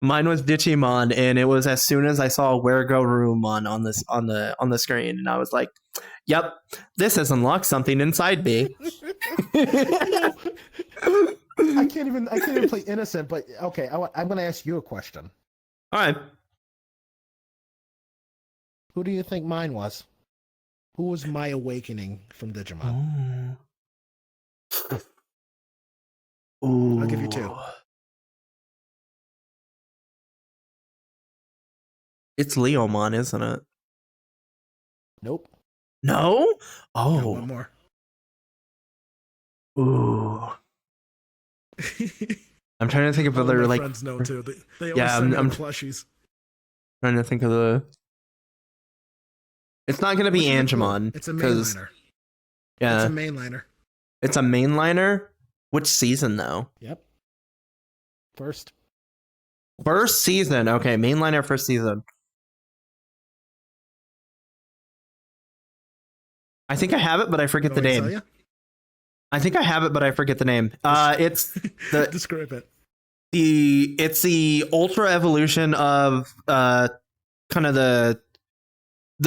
Speaker 1: Mine was Digimon, and it was as soon as I saw Where-Go-Rumon on the screen, and I was like, "Yep, this has unlocked something inside me."
Speaker 2: I can't even play innocent, but okay, I'm going to ask you a question.
Speaker 1: All right.
Speaker 2: Who do you think mine was? Who was my awakening from Digimon?
Speaker 1: Ooh.
Speaker 2: I'll give you two.
Speaker 1: It's Leomon, isn't it?
Speaker 2: Nope.
Speaker 1: No? Oh.
Speaker 2: Got one more.
Speaker 1: Ooh. I'm trying to think of other like
Speaker 2: friends know too. They always send me plushies.
Speaker 1: Trying to think of the. It's not going to be Angemon.
Speaker 2: It's a mainliner.
Speaker 1: Yeah.
Speaker 2: It's a mainliner.
Speaker 1: It's a mainliner? Which season though?
Speaker 2: Yep. First
Speaker 1: season. Okay, mainliner first season. I think I have it, but I forget the name. I think I have it, but I forget the name. It's the
Speaker 2: describe it.
Speaker 1: It's the ultra evolution of kind of the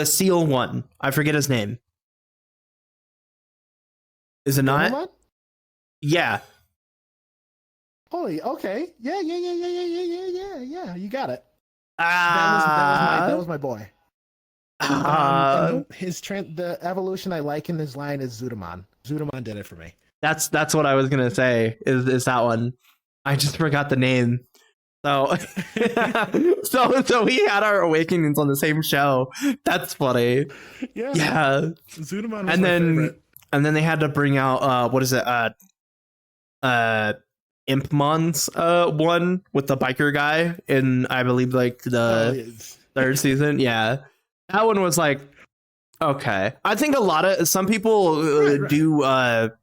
Speaker 1: seal one. I forget his name. Is it not?
Speaker 2: Pokemon?
Speaker 1: Yeah.
Speaker 2: Holy, okay. Yeah. You got it. That was my boy. The evolution I like in his line is Zudomon. Zudomon did it for me.
Speaker 1: That's what I was gonna say. Is that one? I just forgot the name. So, so we had our awakenings on the same show. That's funny. Yeah.
Speaker 2: Zudomon was my favorite.
Speaker 1: And then they had to bring out what is it? Impmon's one with the biker guy in I believe like the third season. Yeah. That one was like, okay. I think some people do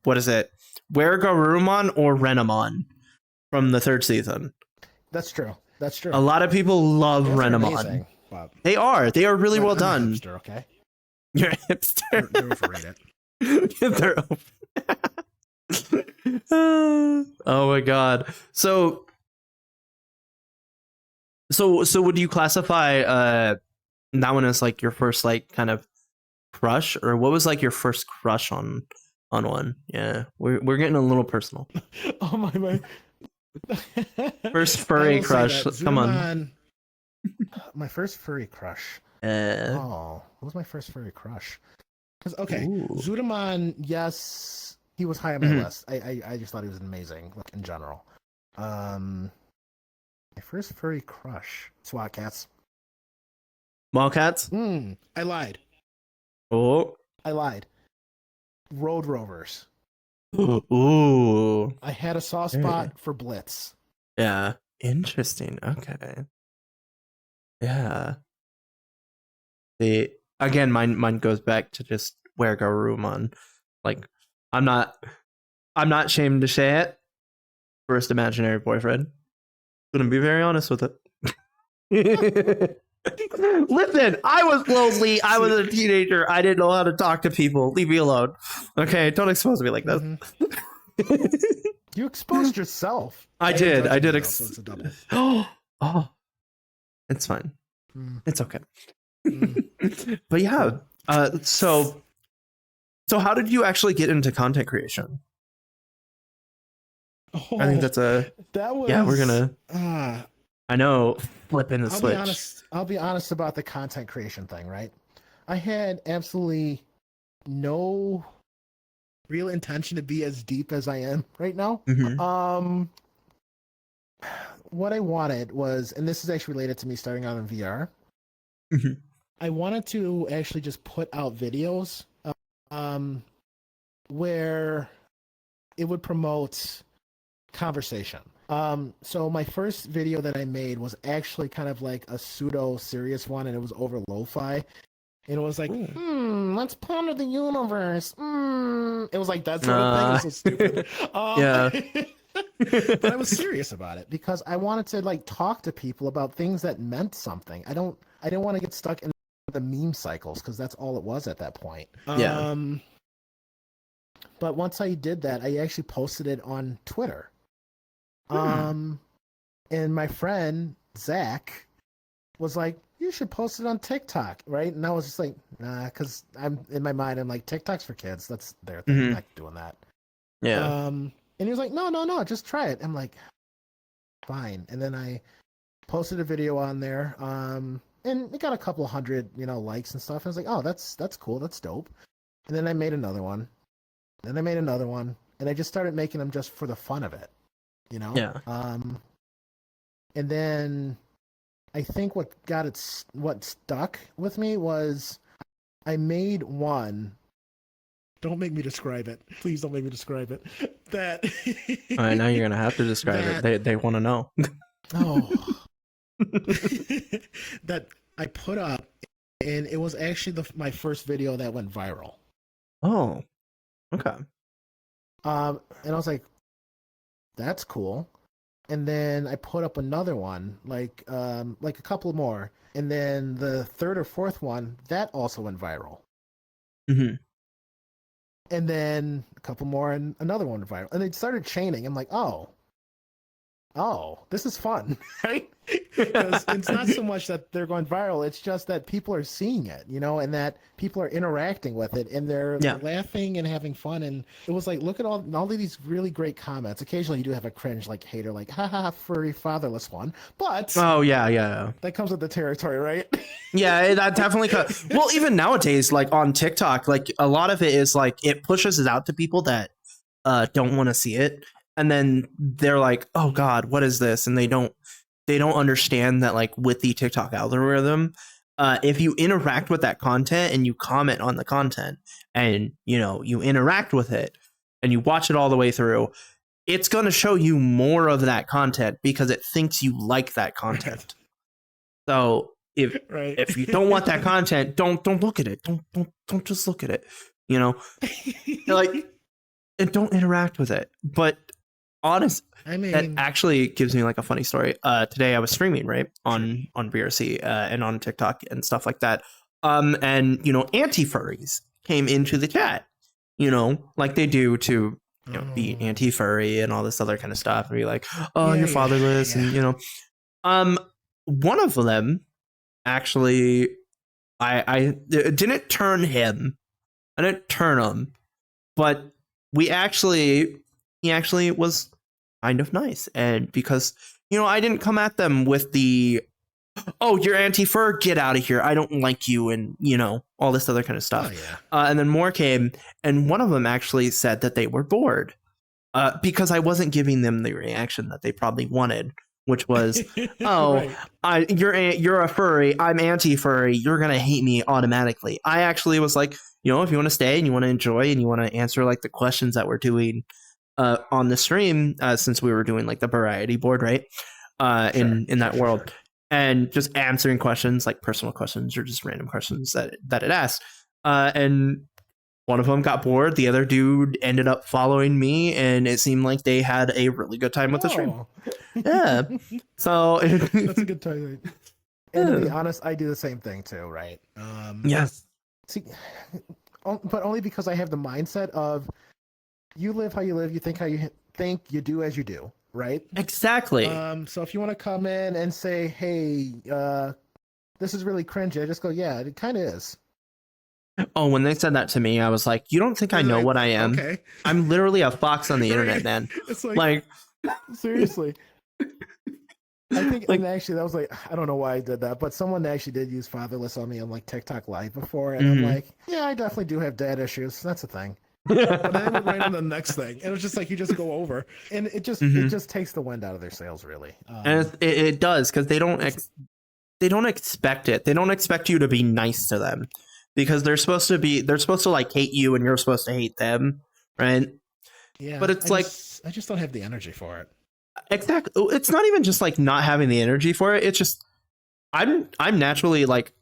Speaker 1: what is it? Where-Go-Rumon or Renamon from the third season.
Speaker 2: That's true.
Speaker 1: A lot of people love Renamon. They are really well done.
Speaker 2: Hipster, okay.
Speaker 1: You're a hipster.
Speaker 2: They're overrated.
Speaker 1: They're oh my god. So would you classify that one as like your first like kind of crush, or what was like your first crush on one? Yeah, we're getting a little personal.
Speaker 2: Oh my
Speaker 1: First
Speaker 2: I
Speaker 1: furry
Speaker 2: will say
Speaker 1: crush.
Speaker 2: that
Speaker 1: Come on.
Speaker 2: Zudaman, my first furry crush.
Speaker 1: Uh,
Speaker 2: Oh, what was my first furry crush? Because okay,
Speaker 1: ooh.
Speaker 2: Zudaman, yes, he was high on my
Speaker 1: Mhm.
Speaker 2: list. I just thought he was amazing, like in general. Um, my first furry crush, SWAT cats.
Speaker 1: Wildcats.
Speaker 2: I lied.
Speaker 1: Oh.
Speaker 2: I lied. Road Rovers.
Speaker 1: Ooh.
Speaker 2: I had a soft
Speaker 1: Hey.
Speaker 2: spot for Blitz.
Speaker 1: Yeah. Interesting. Okay. Yeah. The again, mine goes back to just where Garurumon. Like, I'm not I'm not ashamed to say it. First imaginary boyfriend. Gonna be very honest with it. Listen, I was lonely. I was
Speaker 2: See,
Speaker 1: a teenager. I didn't know how to talk to people. Leave me alone. Okay, don't expose me like this.
Speaker 2: mhm. You exposed yourself.
Speaker 1: I
Speaker 2: I am
Speaker 1: did. I
Speaker 2: judging you
Speaker 1: did.
Speaker 2: though, so it's a double.
Speaker 1: Oh, it's fine.
Speaker 2: Mm,
Speaker 1: It's okay.
Speaker 2: mm,
Speaker 1: But yeah.
Speaker 2: cool.
Speaker 1: So how did you actually get into content creation? I think
Speaker 2: Oh,
Speaker 1: that's a
Speaker 2: that
Speaker 1: yeah. We're
Speaker 2: was.
Speaker 1: gonna. I know flipping the
Speaker 2: I'll be
Speaker 1: switch.
Speaker 2: honest. I'll be honest about the content creation thing, right? I had absolutely no real intention to be as deep as I am right now.
Speaker 1: Mm-hmm.
Speaker 2: Um, what I wanted was, and this is actually related to me starting out in VR.
Speaker 1: Mm-hmm.
Speaker 2: I wanted to actually just put out videos, um, where it would promote conversation. So my first video that I made was actually kind of like a pseudo serious one, and it was over lo-fi. And it was like,
Speaker 1: Ooh.
Speaker 2: let's ponder the universe. It was like that sort of thing. It was so stupid.
Speaker 1: Yeah.
Speaker 2: But I was serious about it because I wanted to like talk to people about things that meant something. I didn't want to get stuck in the meme cycles because that's all it was at that point.
Speaker 1: Yeah.
Speaker 2: But once I did that, I actually posted it on Twitter.
Speaker 1: Hmm.
Speaker 2: And my friend Zach was like, "You should post it on TikTok, right?" And I was just like, "Nah," because I'm in my mind, I'm like, TikTok's for kids. That's their thing. I'm
Speaker 1: Mm-hmm.
Speaker 2: not doing that.
Speaker 1: Yeah.
Speaker 2: And he was like, "No, no, no, just try it." I'm like, "Fine." And then I posted a video on there, and it got a couple hundred, likes and stuff. I was like, "Oh, that's cool. That's dope." And then I made another one. Then I made another one, and I just started making them just for the fun of it, you know.
Speaker 1: Yeah.
Speaker 2: And then I think what stuck with me was I made one. Don't make me describe it. Please don't make me describe it. That.
Speaker 1: All right, now you're gonna have to describe it.
Speaker 2: that.
Speaker 1: They want to know.
Speaker 2: Oh. That I put up, and it was actually my first video that went viral.
Speaker 1: Oh, okay.
Speaker 2: And I was like, that's cool. And then I put up another one, like a couple more, and then the third or fourth one that also went viral.
Speaker 1: Mm-hmm.
Speaker 2: And then a couple more, and another one went viral, and they started chaining. I'm like, oh, this is fun, right? Because it's not so much that they're going viral; it's just that people are seeing it, and that people are interacting with it, and they're
Speaker 1: Yeah.
Speaker 2: laughing and having fun. And it was like, look at all of these really great comments. Occasionally, you do have a cringe like hater, like "haha, furry fatherless one," but
Speaker 1: Oh yeah.
Speaker 2: that comes with the territory, right?
Speaker 1: Yeah, that definitely well, even nowadays, like on TikTok, like a lot of it is like it pushes it out to people that don't want to see it, and then they're like, oh god, what is this? And they don't understand that, like, with the TikTok algorithm, if you interact with that content and you comment on the content and you interact with it and you watch it all the way through, it's going to show you more of that content because it thinks you like that content. So
Speaker 2: Right.
Speaker 1: if you don't want that content, don't look at it. Don't just look at it. Like, and don't interact with it. But honest,
Speaker 2: I mean,
Speaker 1: that actually gives me like a funny story. Today I was streaming, right, on VRC and on TikTok and stuff like that. And anti-furries came into the chat, like they do to be anti-furry and all this other kind of stuff, and be like, oh, you're fatherless,
Speaker 2: yeah.
Speaker 1: and one of them actually, I didn't turn him, I didn't turn him, but he actually was kind of nice. And because, I didn't come at them with the, oh, you're anti-fur, get out of here, I don't like you, and, all this other kind of stuff.
Speaker 2: Oh, yeah.
Speaker 1: And then more came, and one of them actually said that they were bored because I wasn't giving them the reaction that they probably wanted, which was, oh,
Speaker 2: Right.
Speaker 1: you're a furry, I'm anti-furry, you're going to hate me automatically. I actually was like, if you want to stay and you want to enjoy and you want to answer like the questions that we're doing on the stream, since we were doing like the variety board, right? In that world. Sure. And just answering questions like personal questions or just random questions that it asked. And one of them got bored. The other dude ended up following me, and it seemed like they had a really good time with the stream. Yeah. So
Speaker 2: that's a good time. And to be honest, I do the same thing too, right?
Speaker 1: Yes.
Speaker 2: See, but only because I have the mindset of you live how you live, you think how you think, you do as you do, right?
Speaker 1: Exactly.
Speaker 2: So if you want to come in and say, hey, this is really cringy, I just go, yeah, it kind of is.
Speaker 1: Oh, when they said that to me, I was like, you don't think I know what I am?
Speaker 2: Okay.
Speaker 1: I'm literally a fox on the internet, man.
Speaker 2: It's like seriously. I think, and actually, that was like, I don't know why I did that, but someone actually did use fatherless on me on like TikTok Live before, and I'm like, yeah, I definitely do have dad issues. That's a thing. But then we went on the next thing, and it was just like you just go over, and it just takes the wind out of their sails, really.
Speaker 1: And it does, because they don't expect it. They don't expect you to be nice to them, because they're supposed to like hate you, and you're supposed to hate them, right?
Speaker 2: Yeah,
Speaker 1: but it's
Speaker 2: I just don't have the energy for it.
Speaker 1: Exactly. It's not even just like not having the energy for it. It's just I'm naturally like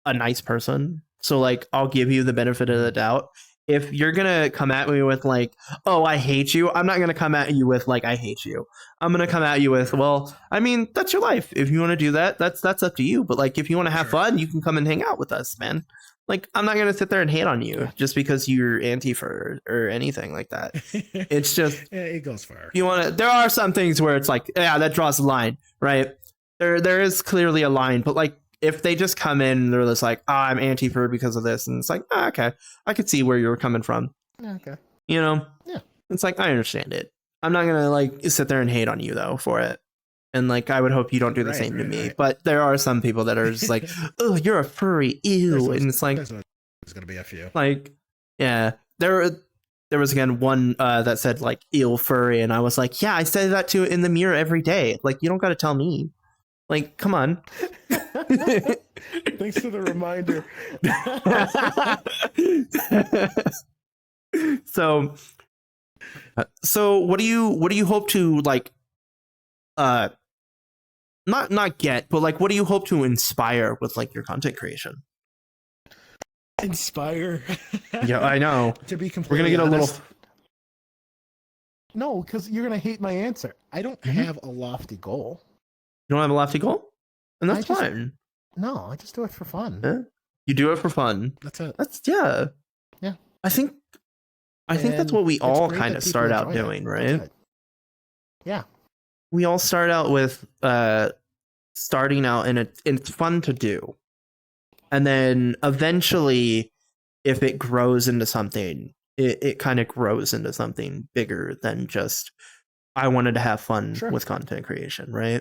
Speaker 1: a nice person, so like I'll give you the benefit of the doubt. If you're gonna come at me with like, oh, I hate you, I'm not gonna come at you with like, I hate you. I'm gonna come at you with, well, I mean, that's your life. If you want to do that, that's up to you. But like, if you want to have fun, you can come and hang out with us, man. Like, I'm not gonna sit there and hate on you just because you're anti-fur or anything like that. It's just,
Speaker 2: yeah, it goes far.
Speaker 1: You want to. There are some things where it's like, yeah, that draws a line, right? There is clearly a line, but like, if they just come in, and they're just like, oh, I'm anti-fur because of this, and it's like, oh, okay, I could see where you're coming from.
Speaker 2: Okay.
Speaker 1: Yeah. It's like, I understand it. I'm not gonna like sit there and hate on you though for it. And like, I would hope you don't do the same to me. Right. But there are some people that are just like, oh, you're a furry, ew. And it's like,
Speaker 2: there's going to be a few.
Speaker 1: Like, yeah, there was again one that said like, ill furry. And I was like, yeah, I say that to in the mirror every day. Like, you don't got to tell me. Like, come on.
Speaker 2: Thanks for the reminder.
Speaker 1: So what do you hope to like, not get, but like, what do you hope to inspire with like your content creation?
Speaker 2: Inspire?
Speaker 1: Yeah, I know.
Speaker 2: To be completely
Speaker 1: We're gonna get
Speaker 2: honest,
Speaker 1: a little.
Speaker 2: No, because you're gonna hate my answer. I don't have a lofty goal.
Speaker 1: You don't have a lofty goal, and that's fine.
Speaker 2: No, I just do it for fun.
Speaker 1: Yeah? You do it for fun.
Speaker 2: That's it.
Speaker 1: Yeah. I think that's what we all kind of start out doing, right?
Speaker 2: Yeah.
Speaker 1: We all start out with starting out, and it's fun to do, and then eventually, if it grows into something, it kind of grows into something bigger than just I wanted to have fun with content creation, right?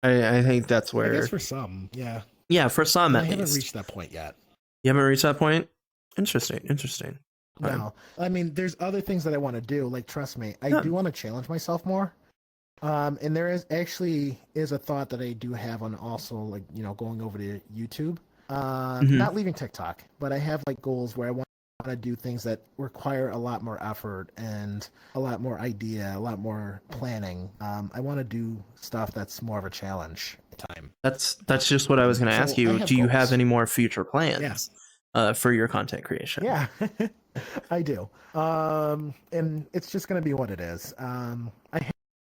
Speaker 1: I think that's where,
Speaker 2: I guess for some, yeah.
Speaker 1: Yeah, for some at least.
Speaker 2: I haven't reached that point yet.
Speaker 1: You haven't reached that point? Interesting.
Speaker 2: No, I mean, there's other things that I want to do. Like, trust me, I do want to challenge myself more. And there is a thought that I do have on also, like, going over to YouTube. Not leaving TikTok, but I have like goals where I want to do things that require a lot more effort and a lot more idea, a lot more planning. I want to do stuff that's more of a challenge time.
Speaker 1: That's just what I was going to ask you. Do you have any more future plans for your content creation?
Speaker 2: Yeah, I do. And it's just going to be what it is. I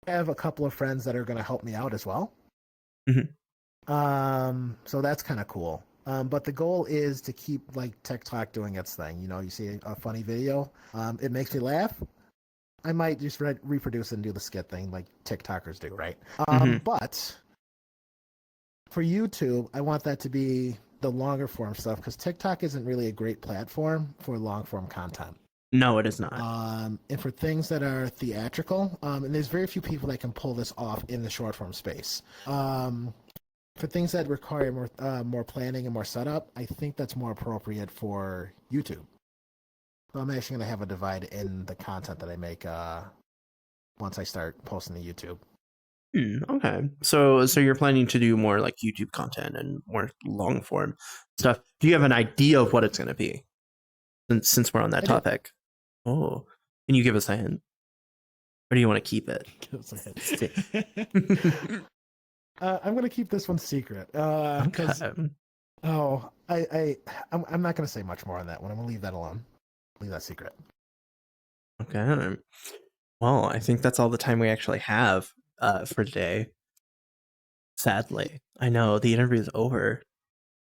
Speaker 2: have a couple of friends that are going to help me out as well. So that's kind of cool. But the goal is to keep like TikTok doing its thing. You see a funny video, it makes me laugh. I might just reproduce and do the skit thing like TikTokers do, right? But for YouTube, I want that to be the longer form stuff because TikTok isn't really a great platform for long form content.
Speaker 1: No, it is not.
Speaker 2: And for things that are theatrical, and there's very few people that can pull this off in the short form space. For things that require more planning and more setup, I think that's more appropriate for YouTube. So I'm actually going to have a divide in the content that I make once I start posting to YouTube.
Speaker 1: Okay, so you're planning to do more like YouTube content and more long form stuff. Do you have an idea of what it's going to be? Since we're on that topic. Oh, can you give us a hint? Or do you want to keep it?
Speaker 2: Give us a hint. I'm going to keep this one secret. Because I'm not going to say much more on that one. I'm going to leave that alone. Leave that secret.
Speaker 1: Okay. Well, I think that's all the time we actually have for today. Sadly, I know the interview is over.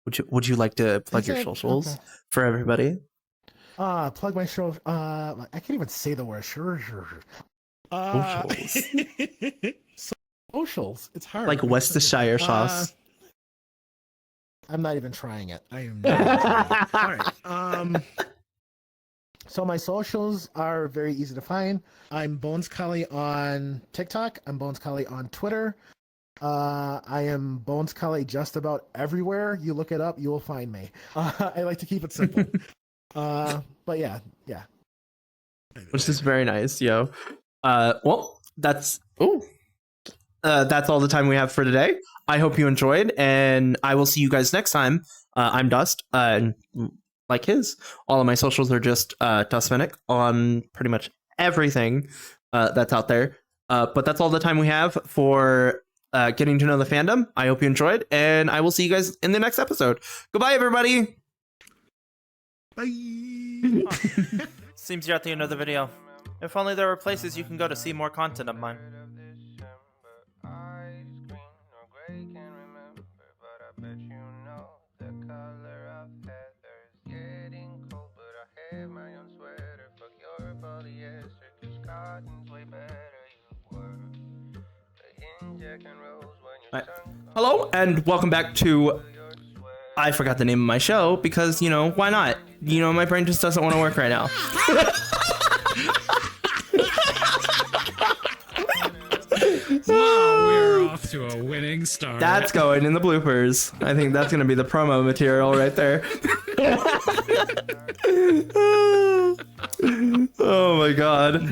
Speaker 1: Would you like to plug your socials for everybody?
Speaker 2: Plug my show. I can't even say the word. Socials. Socials. It's hard.
Speaker 1: Like Worcestershire sauce.
Speaker 2: I'm not even trying it. I am not. All right. So my socials are very easy to find. I'm Bones Collie on TikTok. I'm Bones Collie on Twitter. I am Bones Collie just about everywhere. You look it up, you will find me. I like to keep it simple. But yeah.
Speaker 1: Which is very nice, yo. Well, that's all the time we have for today. I hope you enjoyed, and I will see you guys next time. I'm Dust, and like all of my socials are just Dustminic on pretty much everything that's out there. But that's all the time we have for getting to know the fandom. I hope you enjoyed, and I will see you guys in the next episode. Goodbye, everybody.
Speaker 2: Bye.
Speaker 3: Seems you're at the end of the video. If only there were places you can go to see more content of mine.
Speaker 1: Right. Hello and welcome back to I forgot the name of my show because, why not? My brain just doesn't want to work right now.
Speaker 4: Wow, we're off to a winning start.
Speaker 1: That's going in the bloopers. I think that's going to be the promo material right there. Oh my god.